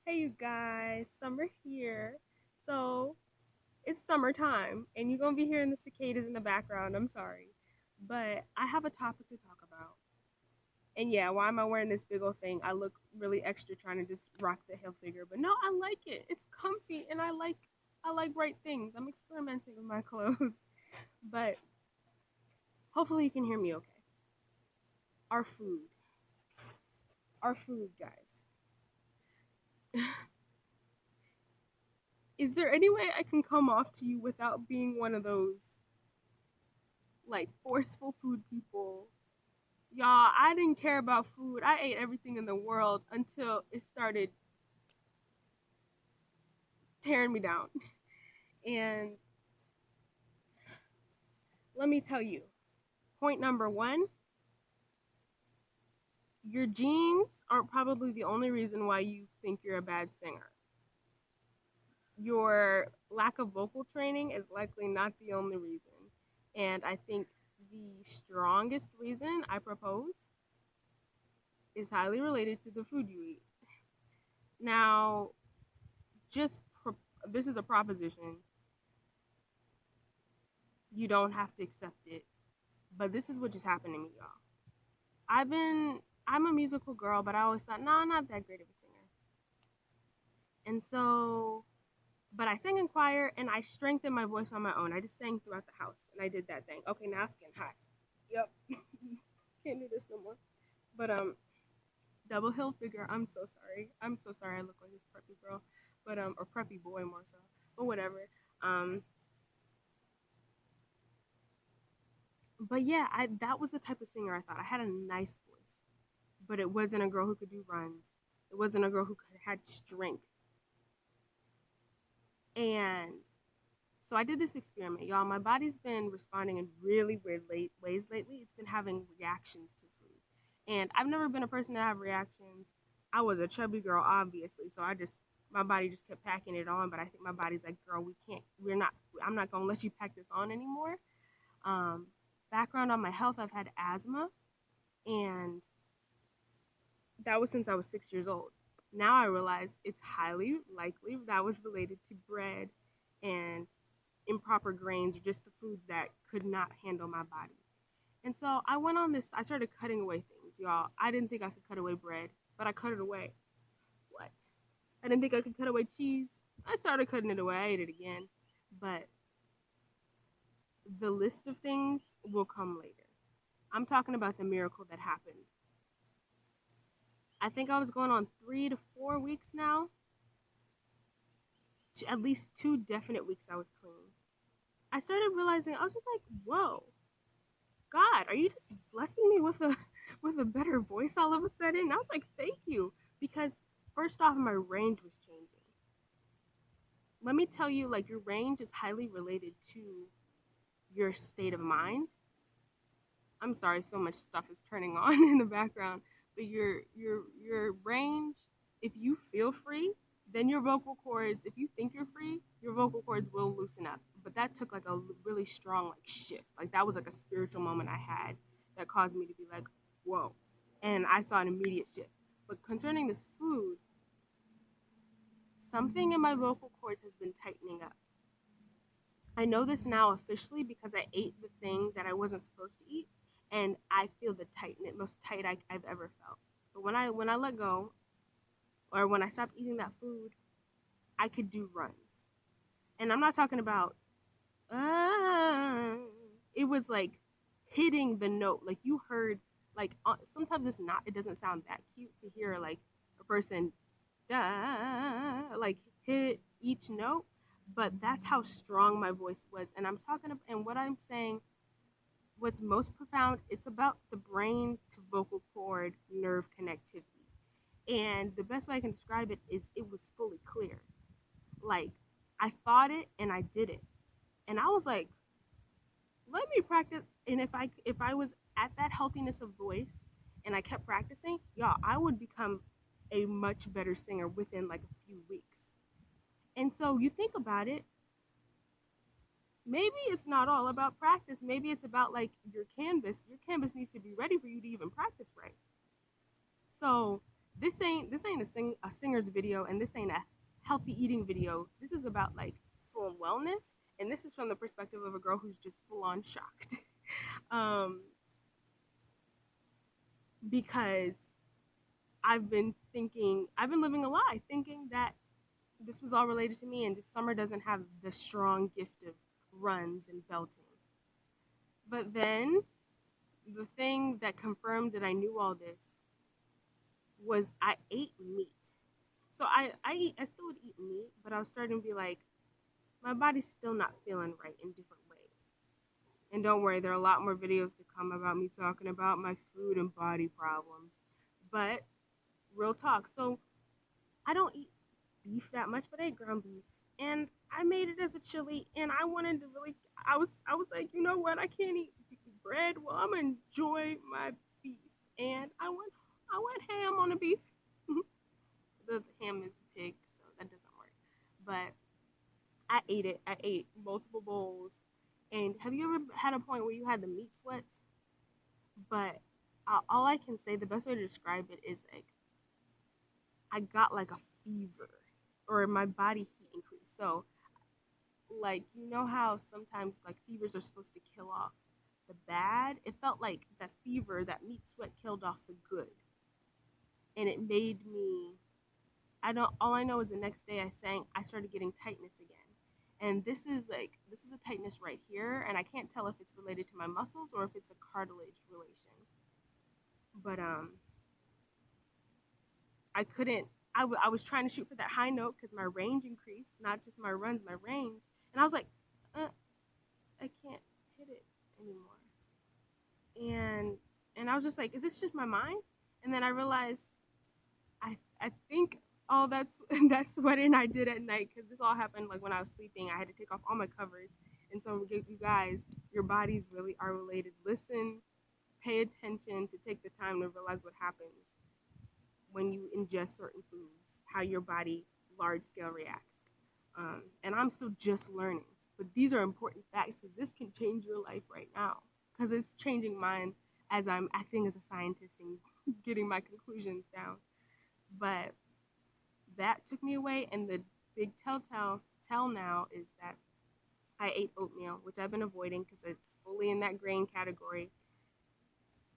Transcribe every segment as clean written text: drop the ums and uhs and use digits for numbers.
Hey you guys, summer here. So it's summertime and you're gonna be hearing the cicadas in the background. I'm sorry. But I have a topic to talk about. And yeah, why am I wearing this big old thing? I look really extra trying to just rock the Hilfiger. But no, I like it. It's comfy and I like bright things. I'm experimenting with my clothes. But hopefully you can hear me okay. Our food. Our food, guys. Is there any way I can come off to you without being one of those like forceful food people? Y'all, I didn't care about food. I ate everything in the world until it started tearing me down. And let me tell you, point number one, your genes aren't probably the only reason why you think you're a bad singer. Your lack of vocal training is likely not the only reason. And I think the strongest reason I propose is highly related to the food you eat. Now, just this is a proposition. You don't have to accept it. But this is what just happened to me, y'all. I'm a musical girl, but I always thought, no, I'm not that great of a singer. And so, but I sang in choir and I strengthened my voice on my own. I just sang throughout the house and I did that thing. Okay, now it's getting hot. Yep. Can't do this no more. But double hill figure. I'm so sorry. I'm so sorry. I look like this preppy girl, but or preppy boy more so. But whatever. Um, but yeah, I that was the type of singer I thought. I had a nice voice, but it wasn't a girl who could do runs. It wasn't a girl who had strength. And so I did this experiment, y'all. My body's been responding in really weird ways lately. It's been having reactions to food. And I've never been a person to have reactions. I was a chubby girl, obviously. So my body just kept packing it on. But I think my body's like, girl, I'm not going to let you pack this on anymore. Um, Background on my health, I've had asthma. And that was since I was 6 years old. Now I realize it's highly likely that was related to bread and improper grains or just the foods that could not handle my body. And so I went on this, I started cutting away things, y'all. I didn't think I could cut away bread, but I cut it away. What? I didn't think I could cut away cheese. I started cutting it away. I ate it again. But the list of things will come later. I'm talking about the miracle that happened. I think I was going on 3 to 4 weeks now. At least 2 definite weeks I was clean. I started realizing I was just like, whoa, God, are you just blessing me with a with a better voice all of a sudden? And I was like, thank you, because first off, my range was changing. Let me tell you, like your range is highly related to your state of mind. I'm sorry, so much stuff is turning on in the background, but your range, if you feel free, then your vocal cords, if you think you're free, your vocal cords will loosen up. But that took like a really strong like shift. Like that was like a spiritual moment I had that caused me to be like, whoa. And I saw an immediate shift. But concerning this food, something in my vocal cords has been tightening up. I know this now officially because I ate the thing that I wasn't supposed to eat, and I feel the tightness, most tight I've ever felt. But when I let go, or when I stopped eating that food, I could do runs, and I'm not talking about. Uh, it was like hitting the note, like you heard. Like sometimes it doesn't sound that cute to hear like a person, like hit each note, but that's how strong my voice was. And I'm talking about, and what I'm saying, what's most profound, it's about the brain to vocal cord nerve connectivity. And the best way I can describe it is it was fully clear. Like I thought it and I did it. And I was like, let me practice. And if I was at that healthiness of voice and I kept practicing, y'all, I would become a much better singer within like a few weeks. And so you think about it, maybe it's not all about practice. Maybe it's about like your canvas. Your canvas needs to be ready for you to even practice right. So This ain't a singer's video, and this ain't a healthy eating video. This is about like full wellness, and this is from the perspective of a girl who's just full on shocked. um, because I've been living a lie, thinking that this was all related to me, and this summer doesn't have the strong gift of runs and belting. But then the thing that confirmed that I knew all this was I ate meat. So I still would eat meat, but I was starting to be like, my body's still not feeling right in different ways. And don't worry, there are a lot more videos to come about me talking about my food and body problems. But real talk. So I don't eat beef that much, but I ate ground beef. And I made it as a chili, and I wanted to really I was like, you know what, I can't eat bread. Well, I'm gonna enjoy my beef. And I went ham on the beef. The ham is pig, so that doesn't work. But I ate it. I ate multiple bowls. And have you ever had a point where you had the meat sweats? But all I can say, the best way to describe it is like I got like a fever, or my body heat increased. So like, you know how sometimes like fevers are supposed to kill off the bad? It felt like that fever, that meat sweat killed off the good. And it made me, I don't, all I know is the next day I started getting tightness again. And this is a tightness right here, and I can't tell if it's related to my muscles or if it's a cartilage relation. But I couldn't. I was trying to shoot for that high note because my range increased, not just my runs, my range. And I was like, I can't hit it anymore. And I was just like, is this just my mind? And then I realized, I think all that sweating I did at night, because this all happened like when I was sleeping. I had to take off all my covers. And so you guys, your bodies really are related. Listen, pay attention to take the time to realize what happens when you ingest certain foods, how your body large scale reacts. And I'm still just learning, but these are important facts because this can change your life right now, because it's changing mine as I'm acting as a scientist and getting my conclusions down. But that took me away, and the big tell now is that I ate oatmeal, which I've been avoiding because it's fully in that grain category.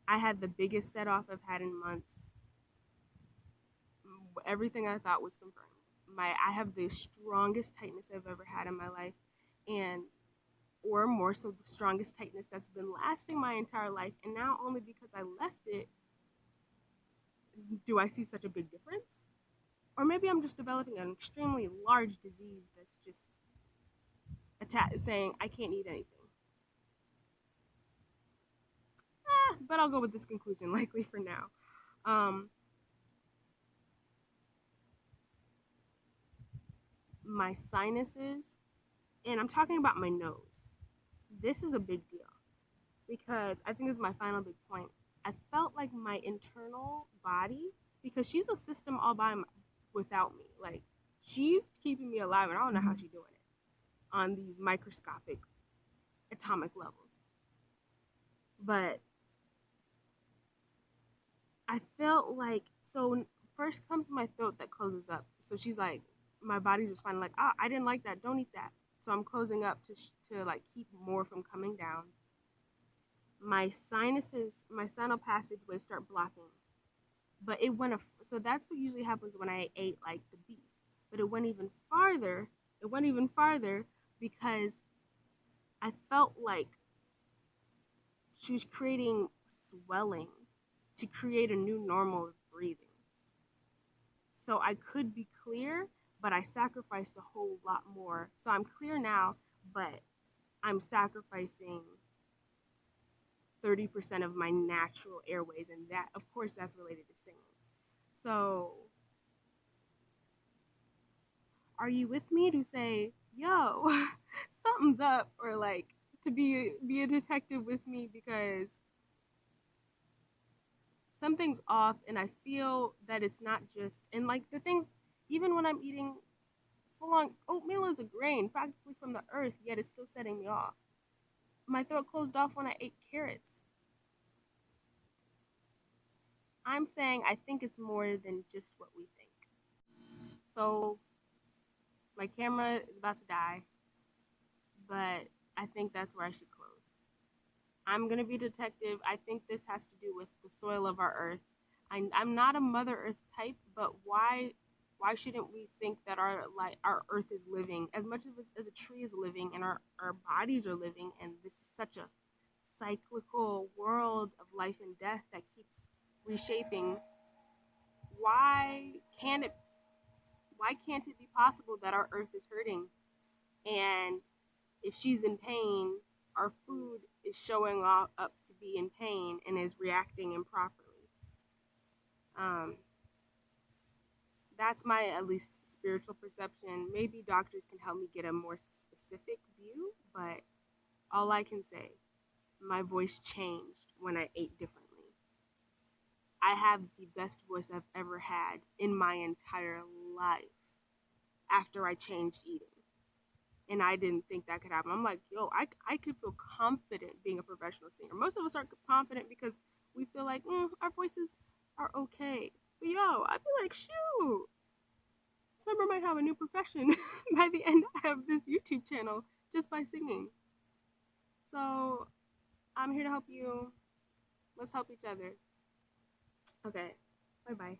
I had the biggest set off I've had in months. Everything I thought was confirmed. I have the strongest tightness I've ever had in my life, and or more so the strongest tightness that's been lasting my entire life. And now only because I left it do I see such a big difference. Or maybe I'm just developing an extremely large disease that's just saying I can't eat anything. But I'll go with this conclusion likely for now. My sinuses, and I'm talking about my nose. This is a big deal because I think this is my final big point. I felt like my internal body, because she's a system all without me. Like, she's keeping me alive, and I don't know how she's doing it on these microscopic atomic levels. But I felt like, so first comes my throat that closes up. So she's like, my body's responding like, I didn't like that, don't eat that. So I'm closing up to like keep more from coming down. My sinuses, my sinus passageways start blocking. But it went, so that's what usually happens when I ate like the beef. But it went even farther. It went even farther because I felt like she was creating swelling to create a new normal of breathing. So I could be clear, but I sacrificed a whole lot more. So I'm clear now, but I'm sacrificing 30% of my natural airways, and that, of course, that's related to singing. So are you with me to say, yo, something's up, or like to be a detective with me, because something's off, and I feel that it's not just, and like the things, even when I'm eating full on oatmeal is a grain practically from the earth, yet it's still setting me off. My throat closed off when I ate carrots. I'm saying I think it's more than just what we think. So my camera is about to die, but I think that's where I should close. I'm gonna be a detective. I think this has to do with the soil of our earth. I'm not a Mother Earth type, but why shouldn't we think that our earth is living as much as a tree is living and our bodies are living, and this is such a cyclical world of life and death that keeps reshaping. Why can't it why can't it be possible that our earth is hurting, and if she's in pain, our food is showing up to be in pain and is reacting improperly? Um, that's my at least spiritual perception. Maybe doctors can help me get a more specific view, but all I can say, my voice changed when I ate differently. I have the best voice I've ever had in my entire life after I changed eating. And I didn't think that could happen. I'm like, yo, I could feel confident being a professional singer. Most of us aren't confident because we feel like our voices are okay. But yo, I feel like, shoot, Summer might have a new profession by the end of this YouTube channel just by singing. So I'm here to help you. Let's help each other. Okay, bye bye.